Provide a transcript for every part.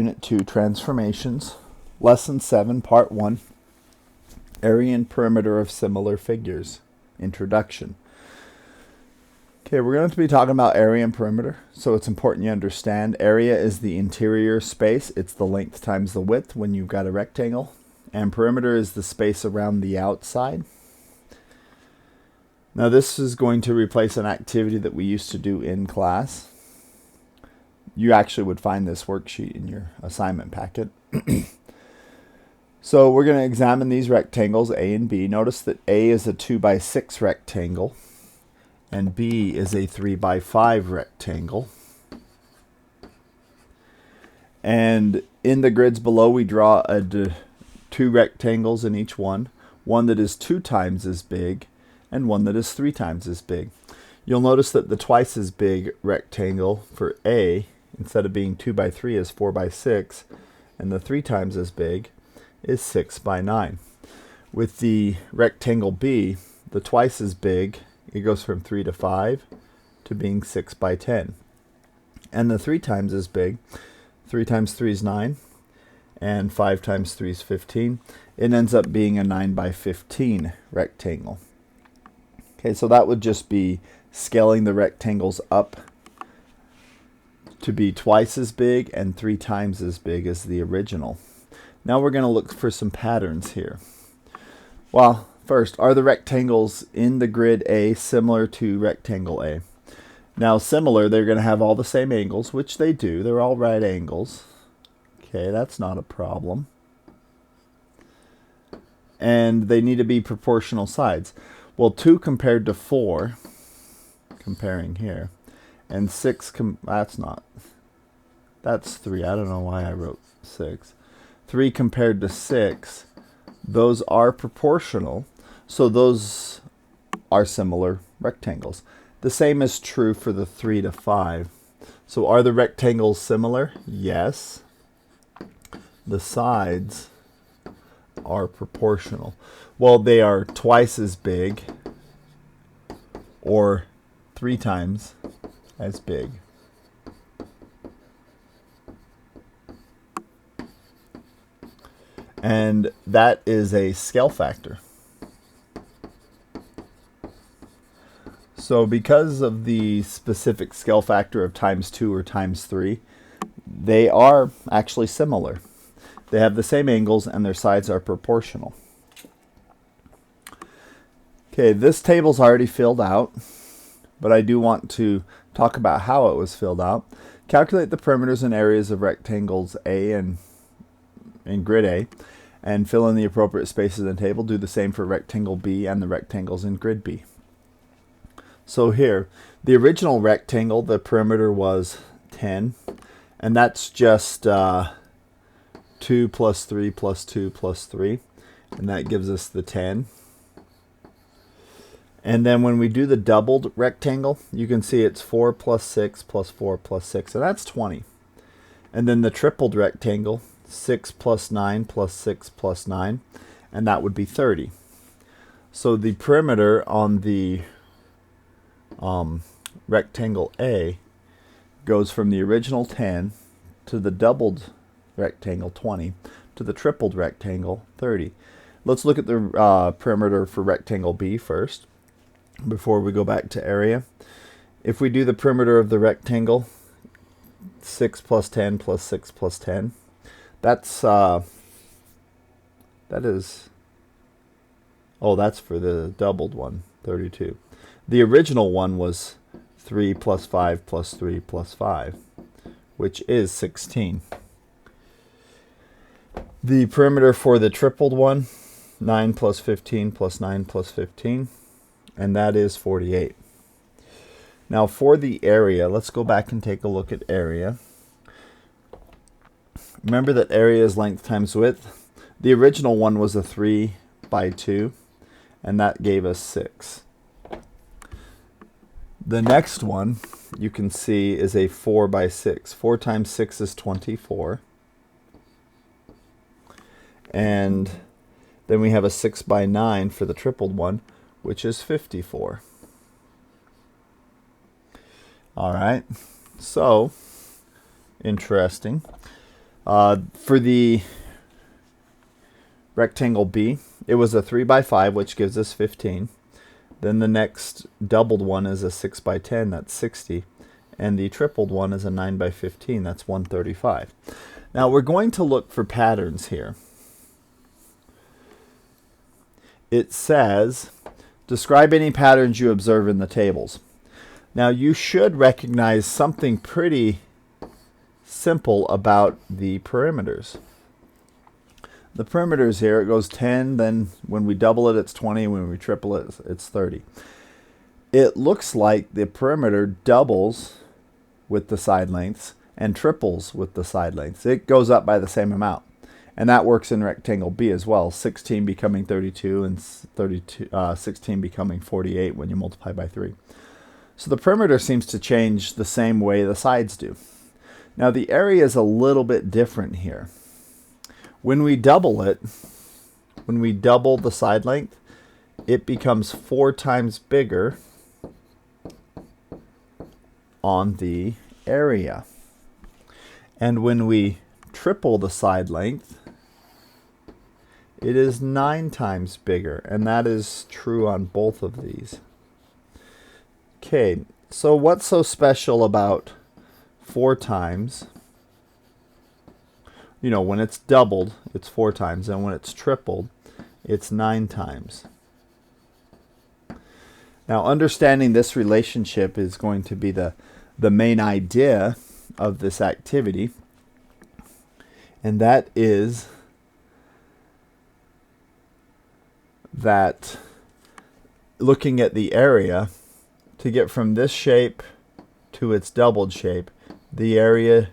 Unit 2 Transformations, Lesson 7, Part 1, Area and Perimeter of Similar Figures, Introduction. Okay, we're going to be talking about area and perimeter, so it's important you understand. Area is the interior space. It's the length times the width when you've got a rectangle. And perimeter is the space around the outside. Now this is going to replace an activity that we used to do in class. You actually would find this worksheet in your assignment packet. So we're going to examine these rectangles, A and B. Notice that A is a 2x6 rectangle and B is a 3x5 rectangle. And in the grids below we draw two rectangles in each one that is 2 times as big and one that is 3 times as big. You'll notice that the twice as big rectangle for A, instead of being 2x3, is 4x6, and the 3 times as big is 6x9. With the rectangle B, the twice as big, it goes from 3 to 5 to being 6x10. And the 3 times as big, 3 times 3 is 9, and 5 times 3 is 15. It ends up being a 9x15 rectangle. Okay, so that would just be scaling the rectangles up to be twice as big and 3 times as big as the original. Now we're going to look for some patterns here. Well, first, are the rectangles in the grid A similar to rectangle A? Now similar, they're going to have all the same angles, which they do. They're all right angles. Okay, that's not a problem. And they need to be proportional sides. Well, 2 compared to 4, comparing here, and 6, that's 3. I don't know why I wrote 6. 3 compared to 6, those are proportional, so those are similar rectangles. The same is true for the 3 to 5. So are the rectangles similar? Yes. The sides are proportional. Well, they are twice as big or 3 times as big. And that is a scale factor. So because of the specific scale factor of times 2 or times 3, they are actually similar. They have the same angles and their sides are proportional. Okay, this table's already filled out, but I do want to talk about how it was filled out. Calculate the perimeters and areas of rectangles A and in grid A, and fill in the appropriate spaces in the table. Do the same for rectangle B and the rectangles in grid B. So here, the original rectangle, the perimeter was 10, and that's just 2 plus 3 plus 2 plus 3, and that gives us the 10. And then when we do the doubled rectangle, you can see it's 4 plus 6 plus 4 plus 6, and that's 20. And then the tripled rectangle, 6 plus 9 plus 6 plus 9, and that would be 30. So the perimeter on the rectangle A goes from the original 10 to the doubled rectangle 20 to the tripled rectangle 30. Let's look at the perimeter for rectangle B first before we go back to area. If we do the perimeter of the rectangle, 6 plus 10 plus 6 plus 10, that's for the doubled one, 32. The original one was 3 plus 5 plus 3 plus 5, which is 16. The perimeter for the tripled one, 9 plus 15 plus 9 plus 15, and that is 48. Now for the area, let's go back and take a look at area. Remember that area is length times width. The original one was a 3 by 2, and that gave us 6. The next one you can see is a 4 by 6. 4 times 6 is 24. And then we have a 6 by 9 for the tripled one, which is 54. All right, so interesting. For the rectangle B, it was a 3 by 5, which gives us 15. Then the next doubled one is a 6 by 10, that's 60. And the tripled one is a 9 by 15, that's 135. Now we're going to look for patterns here. It says, describe any patterns you observe in the tables. Now you should recognize something pretty simple about the perimeters. The perimeters here, it goes 10, then when we double it, it's 20, when we triple it, it's 30. It looks like the perimeter doubles with the side lengths and triples with the side lengths. It goes up by the same amount. And that works in rectangle B as well, 16 becoming 32 and 16 becoming 48 when you multiply by 3. So the perimeter seems to change the same way the sides do. Now the area is a little bit different here. When we double it, when we double the side length, it becomes 4 times bigger on the area. And when we triple the side length, it is 9 times bigger, and that is true on both of these. Okay, so what's so special about 4 times? You know, when it's doubled, it's 4 times, and when it's tripled, it's 9 times. Now, understanding this relationship is going to be the main idea of this activity, and that is that looking at the area, to get from this shape to its doubled shape, the area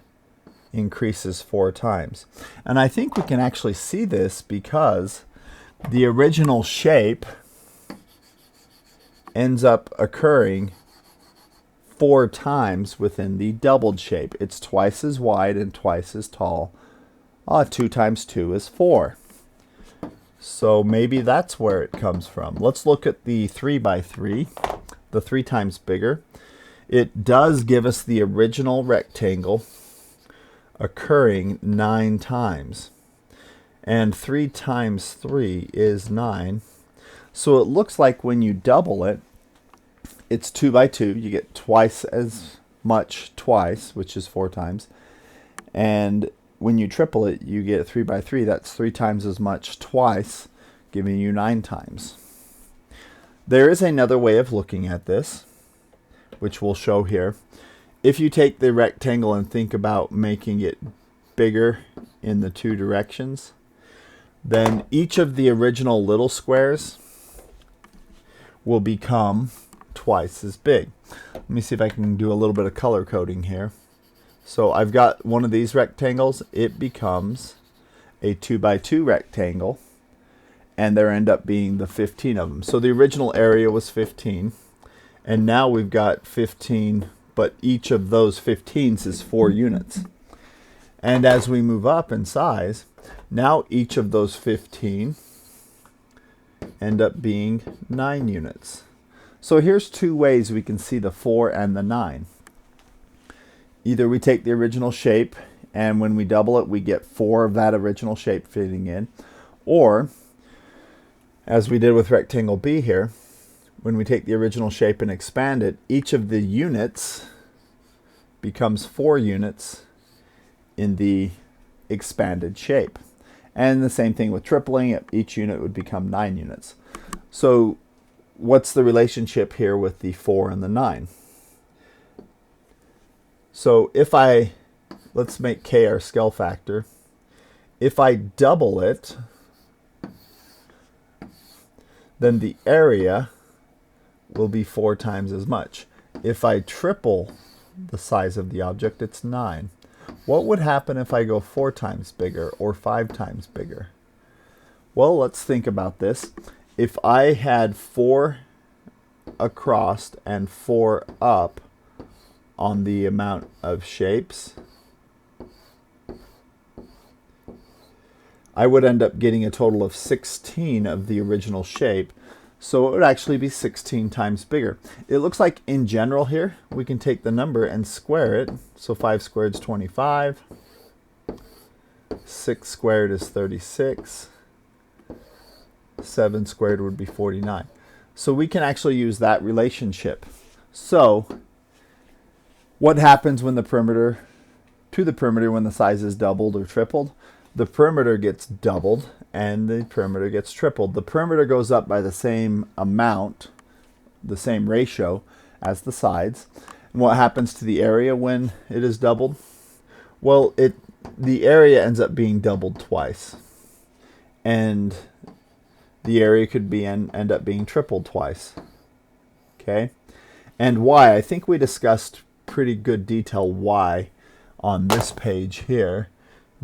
increases 4 times. And I think we can actually see this because the original shape ends up occurring 4 times within the doubled shape. It's twice as wide and twice as tall. 2 times 2 is 4. So maybe that's where it comes from. Let's look at the 3 by 3, the 3 times bigger. It does give us the original rectangle occurring 9 times. And 3 times 3 is 9. So it looks like when you double it, it's 2 by 2. You get twice as much twice, which is 4 times. And when you triple it, you get 3 by 3. That's 3 times as much twice, giving you 9 times. There is another way of looking at this, which we'll show here. If you take the rectangle and think about making it bigger in the 2 directions, then each of the original little squares will become twice as big. Let me see if I can do a little bit of color coding here. So I've got one of these rectangles. It becomes a 2 by 2 rectangle, and there end up being the 15 of them. So the original area was 15, and now we've got 15, but each of those 15s is 4 units. And as we move up in size, now each of those 15 end up being 9 units. So here's 2 ways we can see the 4 and the 9. Either we take the original shape, and when we double it, we get 4 of that original shape fitting in. Or, as we did with rectangle B here, when we take the original shape and expand it, each of the units becomes 4 units in the expanded shape. And the same thing with tripling it, each unit would become 9 units. So what's the relationship here with the 4 and the 9? So if let's make k our scale factor. If I double it, then the area will be 4 times as much. If I triple the size of the object, it's 9. What would happen if I go 4 times bigger or 5 times bigger? Well, let's think about this. If I had 4 across and 4 up on the amount of shapes, I would end up getting a total of 16 of the original shape. So it would actually be 16 times bigger. It looks like in general here, we can take the number and square it. So 5 squared is 25. 6 squared is 36. 7 squared would be 49. So we can actually use that relationship. So what happens when the perimeter when the size is doubled or tripled? The perimeter gets doubled and the perimeter gets tripled. The perimeter goes up by the same amount, the same ratio as the sides. And what happens to the area when it is doubled? Well, the area ends up being doubled twice. And the area could end up being tripled twice. Okay? And why? I think we discussed pretty good detail why on this page here,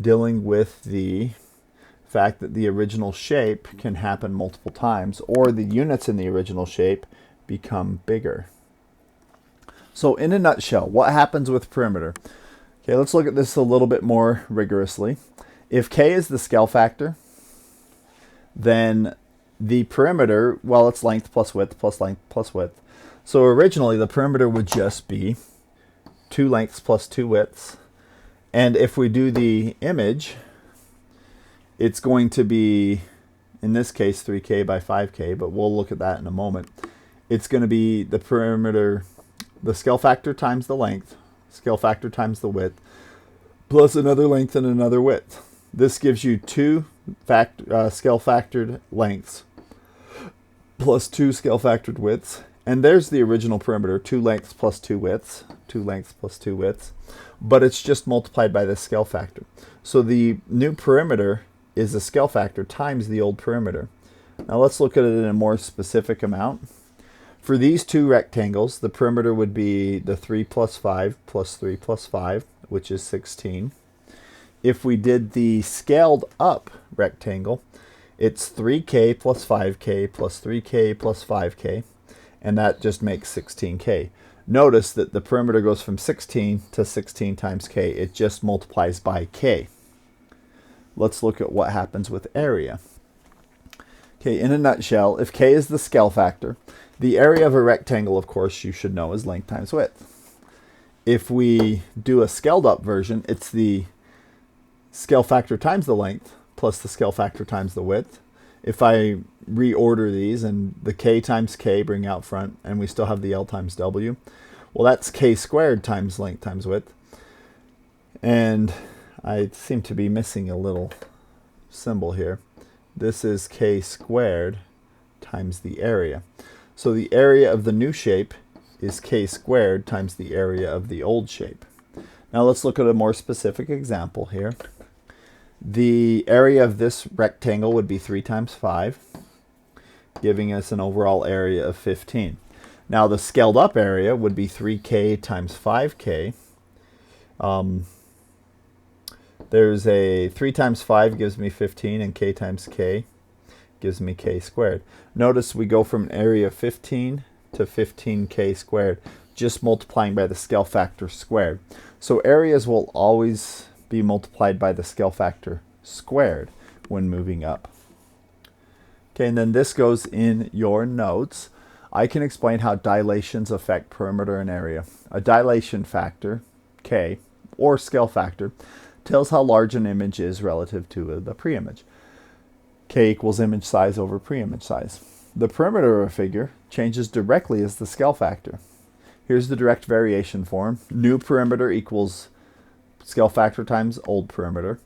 dealing with the fact that the original shape can happen multiple times, or the units in the original shape become bigger. So in a nutshell, what happens with perimeter? Okay, let's look at this a little bit more rigorously. If k is the scale factor, then the perimeter, well, it's length plus width plus length plus width. So originally the perimeter would just be 2 lengths plus 2 widths. And if we do the image, it's going to be, in this case, 3k by 5k, but we'll look at that in a moment. It's going to be the perimeter, the scale factor times the length, scale factor times the width, plus another length and another width. This gives you 2 scale factored lengths plus 2 scale factored widths. And there's the original perimeter, 2 lengths plus 2 widths, 2 lengths plus 2 widths, but it's just multiplied by the scale factor. So the new perimeter is the scale factor times the old perimeter. Now let's look at it in a more specific amount. For these two rectangles, the perimeter would be the 3 plus 5 plus 3 plus 5, which is 16. If we did the scaled up rectangle, it's 3k plus 5k plus 3k plus 5k, and that just makes 16k. Notice that the perimeter goes from 16 to 16 times k. It just multiplies by k. Let's look at what happens with area. Okay, in a nutshell, if k is the scale factor, the area of a rectangle, of course, you should know is length times width. If we do a scaled up version, it's the scale factor times the length plus the scale factor times the width. If I reorder these and the k times k bring out front, and we still have the L times W, well, that's k squared times length times width. And I seem to be missing a little symbol here. This is k squared times the area. So the area of the new shape is k squared times the area of the old shape. Now let's look at a more specific example here. The area of this rectangle would be 3 times 5, giving us an overall area of 15. Now the scaled up area would be 3k times 5k. There's a 3 times 5 gives me 15, and k times k gives me k squared. Notice we go from an area of 15 to 15k squared, just multiplying by the scale factor squared. So areas will always be multiplied by the scale factor squared when moving up. Okay, and then this goes in your notes. I can explain how dilations affect perimeter and area. A dilation factor, k, or scale factor, tells how large an image is relative to the preimage. K equals image size over preimage size. The perimeter of a figure changes directly as the scale factor. Here's the direct variation form. New perimeter equals scale factor times old perimeter.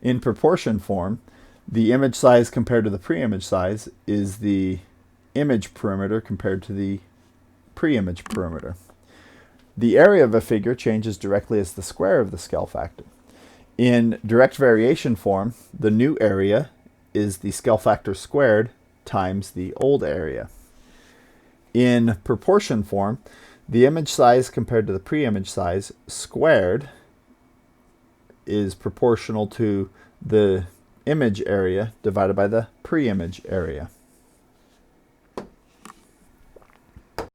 In proportion form, the image size compared to the preimage size is the image perimeter compared to the preimage perimeter. The area of a figure changes directly as the square of the scale factor. In direct variation form, the new area is the scale factor squared times the old area. In proportion form, the image size compared to the preimage size squared is proportional to the image area divided by the preimage area.